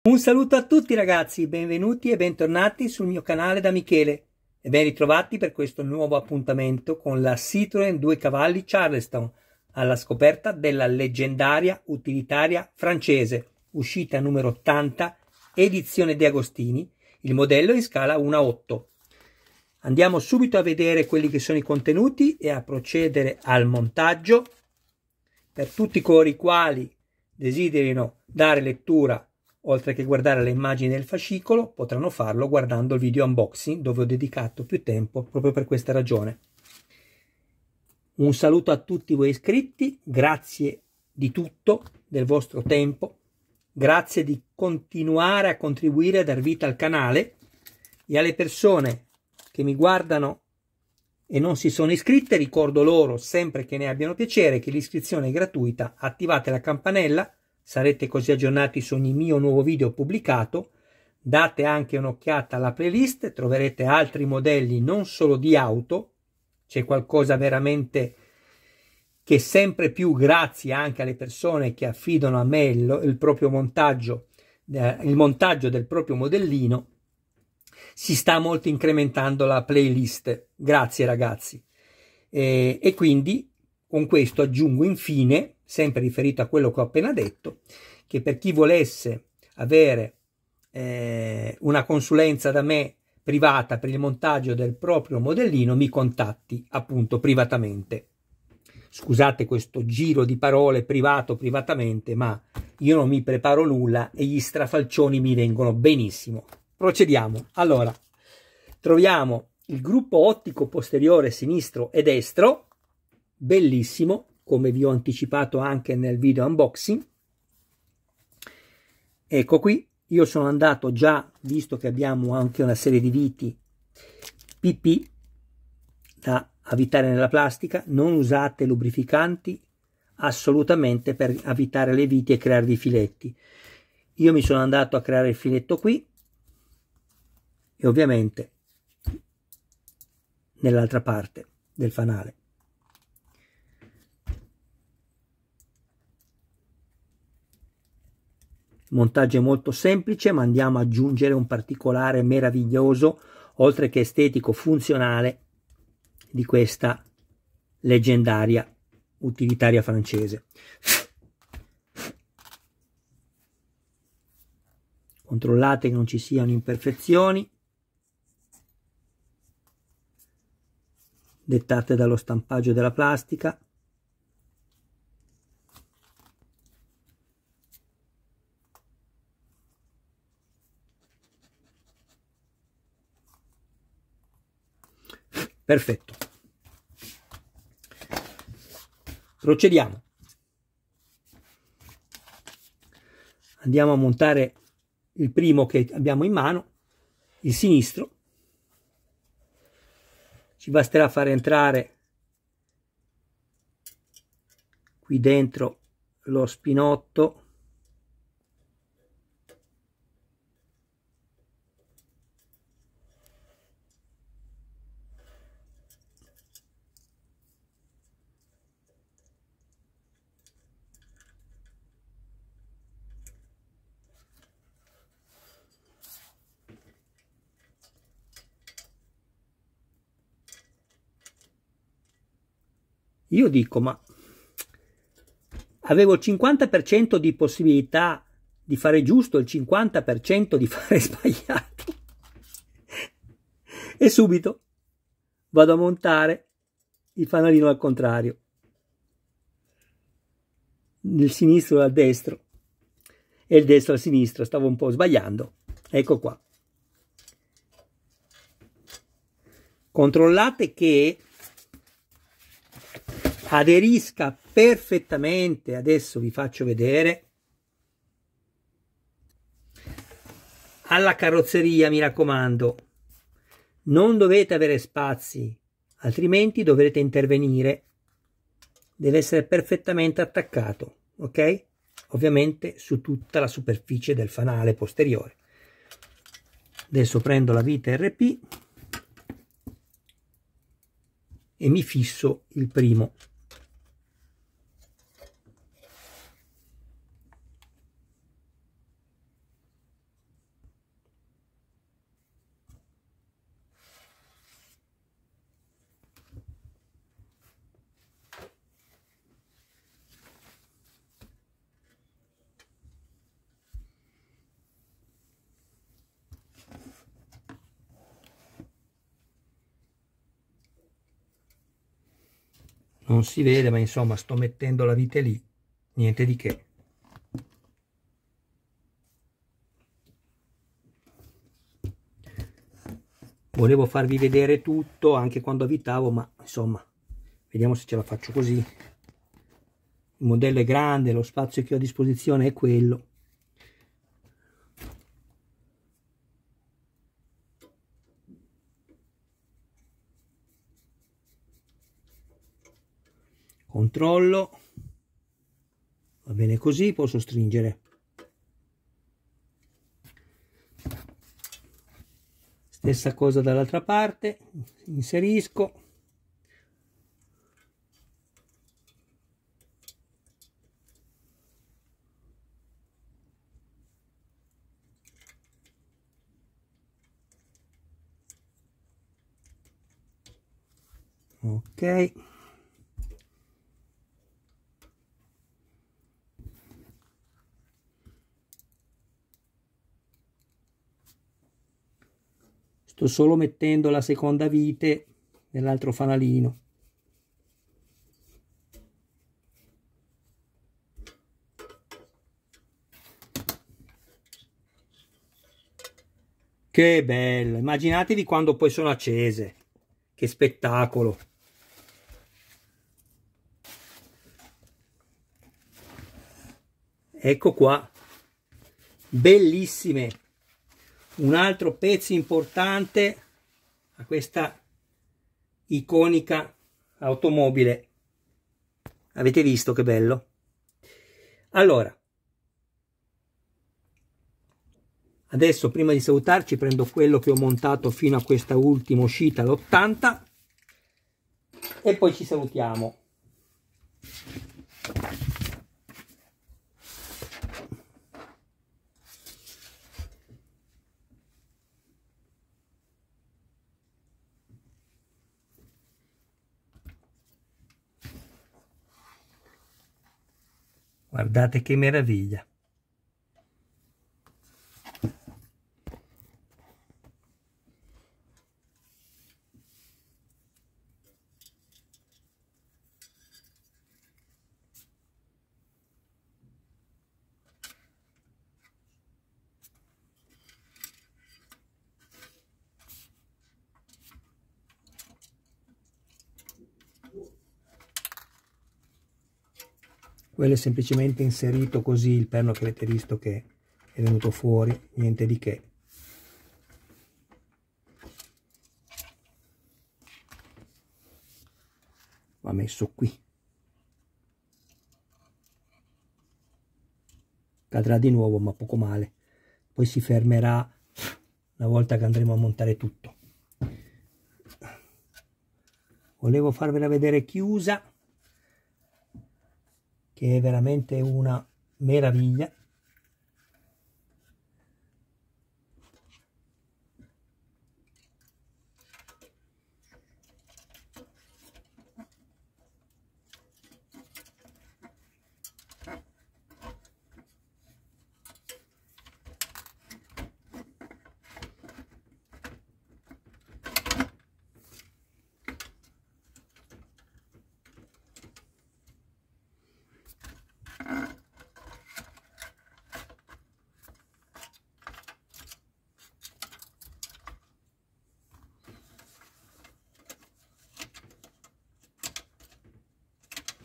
Un saluto a tutti ragazzi, benvenuti e bentornati sul mio canale da Michele e ben ritrovati per questo nuovo appuntamento con la Citroën 2 cavalli Charleston alla scoperta della leggendaria utilitaria francese, uscita numero 80, edizione De Agostini, il modello in scala 1:8. Andiamo subito a vedere quelli che sono i contenuti e a procedere al montaggio. Per tutti coloro i quali desiderino dare lettura oltre che guardare le immagini del fascicolo, potranno farlo guardando il video unboxing dove ho dedicato più tempo proprio per questa ragione. Un saluto a tutti voi iscritti, grazie di tutto, del vostro tempo, grazie di continuare a contribuire a dar vita al canale e alle persone che mi guardano e non si sono iscritte, ricordo loro sempre che ne abbiano piacere che l'iscrizione è gratuita, attivate la campanella, sarete così aggiornati su ogni mio nuovo video pubblicato. Date anche un'occhiata alla playlist, troverete altri modelli non solo di auto, c'è qualcosa veramente che sempre più, grazie anche alle persone che affidano a me il proprio montaggio, il montaggio del proprio modellino, si sta molto incrementando la playlist. Grazie ragazzi. E quindi con questo aggiungo infine, sempre riferito a quello che ho appena detto, che per chi volesse avere una consulenza da me privata per il montaggio del proprio modellino, mi contatti appunto privatamente. Scusate questo giro di parole privatamente, ma io non mi preparo nulla e gli strafalcioni mi vengono benissimo. Procediamo. Allora, troviamo il gruppo ottico posteriore sinistro e destro, bellissimo, come vi ho anticipato anche nel video unboxing. Ecco qui, io sono andato già, visto che abbiamo anche una serie di viti PP da avvitare nella plastica, non usate lubrificanti assolutamente per avvitare le viti e crearvi filetti. Io mi sono andato a creare il filetto qui e ovviamente nell'altra parte del fanale. Il montaggio è molto semplice, ma andiamo ad aggiungere un particolare meraviglioso, oltre che estetico, funzionale, di questa leggendaria utilitaria francese. Controllate che non ci siano imperfezioni dettate dallo stampaggio della plastica. Perfetto. Procediamo. Andiamo a montare il primo che abbiamo in mano, il sinistro. Ci basterà far entrare qui dentro lo spinotto . Io dico, ma avevo il 50% di possibilità di fare giusto, il 50% di fare sbagliato. E subito vado a montare il fanalino al contrario. Il sinistro al destro e il destro al sinistro. Stavo un po' sbagliando. Ecco qua. Controllate che aderisca perfettamente. Adesso vi faccio vedere. Alla carrozzeria, mi raccomando, non dovete avere spazi, altrimenti dovrete intervenire. Deve essere perfettamente attaccato, ok? Ovviamente su tutta la superficie del fanale posteriore. Adesso prendo la vite RP e mi fisso il primo. non si vede, ma insomma sto mettendo la vite lì, niente di che. Volevo farvi vedere tutto anche quando avvitavo, ma insomma vediamo se ce la faccio così. Il modello è grande, lo spazio che ho a disposizione è quello. Controllo, va bene così, posso stringere. Stessa cosa dall'altra parte, inserisco. Ok. Sto solo mettendo la seconda vite nell'altro fanalino. Che bello! Immaginatevi quando poi sono accese. Che spettacolo! Ecco qua. Bellissime! Un altro pezzo importante a questa iconica automobile. Avete visto che bello? Allora, adesso prima di salutarci prendo quello che ho montato fino a questa ultima uscita, l'80, e poi ci salutiamo. Guardate che meraviglia! Quello è semplicemente inserito così, il perno che avete visto che è venuto fuori, niente di che. Va messo qui. Cadrà di nuovo, ma poco male. Poi si fermerà una volta che andremo a montare tutto. Volevo farvela vedere chiusa, che è veramente una meraviglia.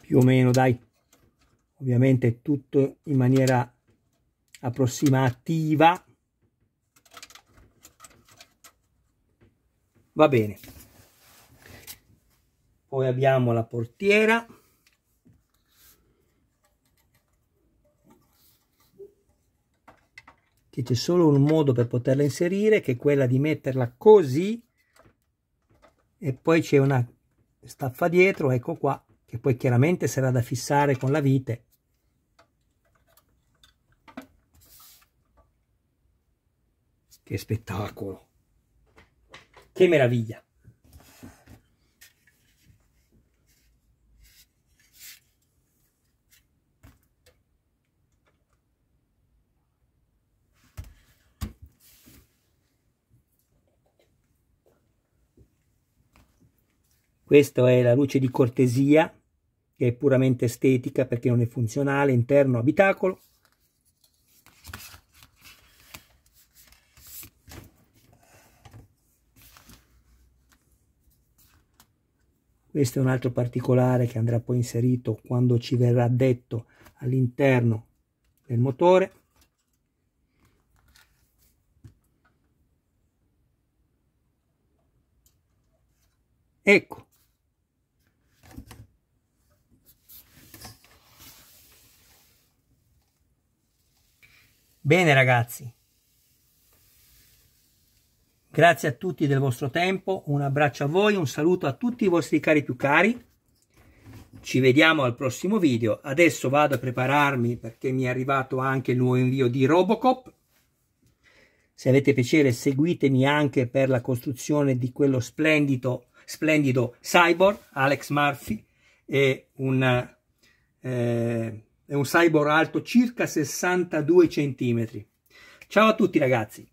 Più o meno, dai, ovviamente tutto in maniera approssimativa. Va bene. Poi abbiamo la portiera, che c'è solo un modo per poterla inserire, che è quella di metterla così, e poi c'è una staffa dietro, ecco qua, che poi chiaramente sarà da fissare con la vite. Che spettacolo! Che meraviglia! Questa è la luce di cortesia che è puramente estetica perché non è funzionale, interno abitacolo. Questo è un altro particolare che andrà poi inserito quando ci verrà detto all'interno del motore. Ecco. Bene ragazzi, grazie a tutti del vostro tempo, un abbraccio a voi, un saluto a tutti i vostri cari più cari, ci vediamo al prossimo video. Adesso vado a prepararmi perché mi è arrivato anche il nuovo invio di Robocop. Se avete piacere seguitemi anche per la costruzione di quello splendido cyborg. Alex Murphy è un cyborg alto circa 62 cm. Ciao a tutti ragazzi.